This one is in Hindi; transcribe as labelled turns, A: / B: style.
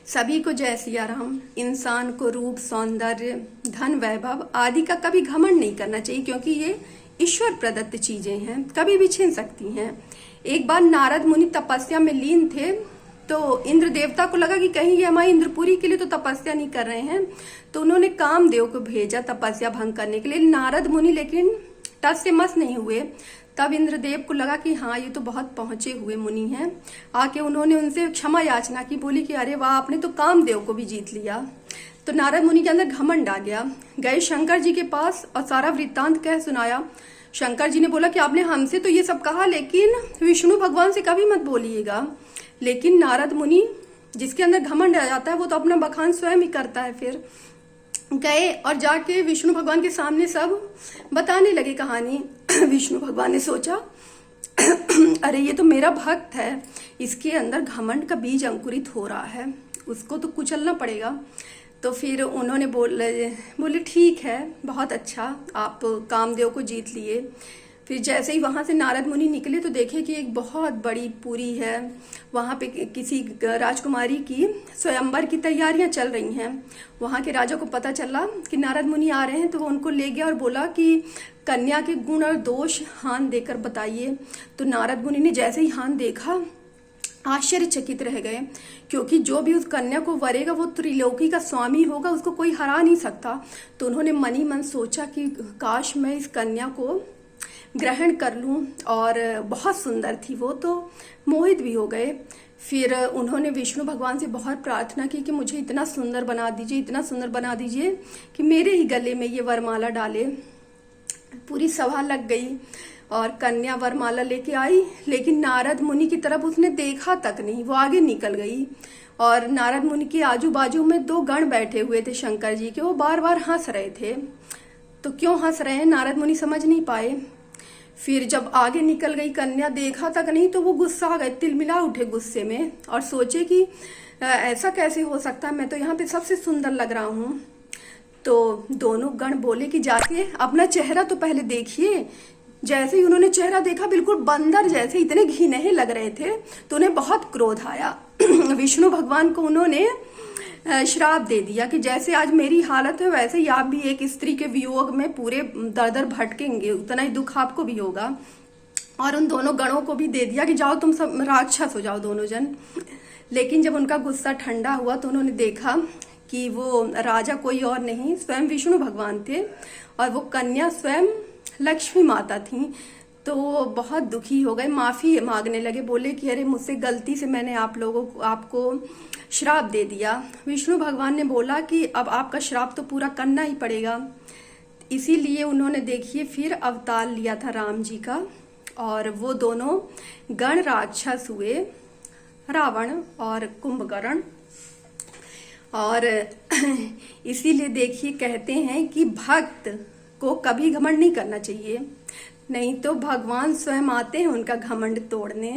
A: सभी को जय सिया राम। इंसान को रूप, सौंदर्य, धन, वैभव आदि का कभी घमंड नहीं करना चाहिए, क्योंकि ये ईश्वर प्रदत्त चीजें हैं, कभी भी छिन सकती हैं। एक बार नारद मुनि तपस्या में लीन थे, तो इंद्र देवता को लगा कि कहीं ये हमारी इंद्रपुरी के लिए तो तपस्या नहीं कर रहे हैं, तो उन्होंने कामदेव को भेजा तपस्या भंग करने के लिए। नारद मुनि लेकिन टस से मस नहीं हुए। तब इंद्रदेव को लगा कि हाँ, ये तो बहुत पहुंचे हुए मुनि हैं। आके उन्होंने उनसे क्षमा याचना की, बोली कि अरे वाह, आपने तो कामदेव को भी जीत लिया। तो नारद मुनि के अंदर घमंड आ गया। गए शंकर जी के पास और सारा वृत्तांत कह सुनाया। शंकर जी ने बोला कि आपने हमसे तो ये सब कहा, लेकिन विष्णु भगवान से कभी मत बोलिएगा। लेकिन नारद मुनि, जिसके अंदर घमंड आ जाता है, वो तो अपना बखान स्वयं ही करता है। फिर गए और जाके विष्णु भगवान के सामने सब बताने लगे कहानी। विष्णु भगवान ने सोचा अरे ये तो मेरा भक्त है, इसके अंदर घमंड का बीज अंकुरित हो रहा है, उसको तो कुचलना पड़ेगा। तो फिर उन्होंने बोले ठीक है, बहुत अच्छा, आप कामदेव को जीत लिए। फिर जैसे ही वहां से नारद मुनि निकले तो देखे कि एक बहुत बड़ी पुरी है, वहां पे किसी राजकुमारी की स्वयंवर की तैयारियां चल रही हैं। वहां के राजा को पता चला कि नारद मुनि आ रहे हैं, तो वो उनको ले गया और बोला कि कन्या के गुण और दोष हान देकर बताइए। तो नारद मुनि ने जैसे ही हान देखा, आश्चर्यचकित रह गए, क्योंकि जो भी उस कन्या को वरेगा वो त्रिलोकी का स्वामी होगा, उसको कोई हरा नहीं सकता। तो उन्होंने मनी मन सोचा कि काश मैं इस कन्या को ग्रहण कर लूं, और बहुत सुंदर थी वो, तो मोहित भी हो गए। फिर उन्होंने विष्णु भगवान से बहुत प्रार्थना की कि मुझे इतना सुंदर बना दीजिए, इतना सुंदर बना दीजिए कि मेरे ही गले में ये वरमाला डाले। पूरी सभा लग गई और कन्या वरमाला लेके आई, लेकिन नारद मुनि की तरफ उसने देखा तक नहीं, वो आगे निकल गई। और नारद मुनि के आजू बाजू में दो गण बैठे हुए थे शंकर जी के, वो बार बार हंस रहे थे। तो क्यों हंस रहे हैं नारद मुनि समझ नहीं पाए। फिर जब आगे निकल गई कन्या, देखा तक नहीं, तो वो गुस्सा आ गए, तिलमिला उठे गुस्से में और सोचे कि ऐसा कैसे हो सकता है, मैं तो यहाँ पे सबसे सुंदर लग रहा हूँ। तो दोनों गण बोले कि जाके अपना चेहरा तो पहले देखिए। जैसे ही उन्होंने चेहरा देखा, बिल्कुल बंदर जैसे, इतने घिनौने लग रहे थे, तो उन्हें बहुत क्रोध आया। विष्णु भगवान को उन्होंने श्राप दे दिया कि जैसे आज मेरी हालत है, वैसे ही आप भी एक स्त्री के वियोग में पूरे दर भटकेंगे, उतना ही दुख आपको भी होगा। और उन दोनों गणों को भी दे दिया कि जाओ तुम सब राक्षस हो जाओ दोनों जन। लेकिन जब उनका गुस्सा ठंडा हुआ तो उन्होंने देखा कि वो राजा कोई और नहीं, स्वयं विष्णु भगवान थे, और वो कन्या स्वयं लक्ष्मी माता थी। तो बहुत दुखी हो गए, माफी मांगने लगे, बोले कि अरे मुझसे गलती से मैंने आपको श्राप दे दिया। विष्णु भगवान ने बोला कि अब आपका श्राप तो पूरा करना ही पड़ेगा। इसीलिए उन्होंने देखिए फिर अवतार लिया था राम जी का, और वो दोनों गण राक्षस हुए, रावण और कुंभकर्ण। और इसीलिए देखिए कहते हैं कि भक्त को कभी घमंड नहीं करना चाहिए, नहीं तो भगवान स्वयं आते हैं उनका घमंड तोड़ने।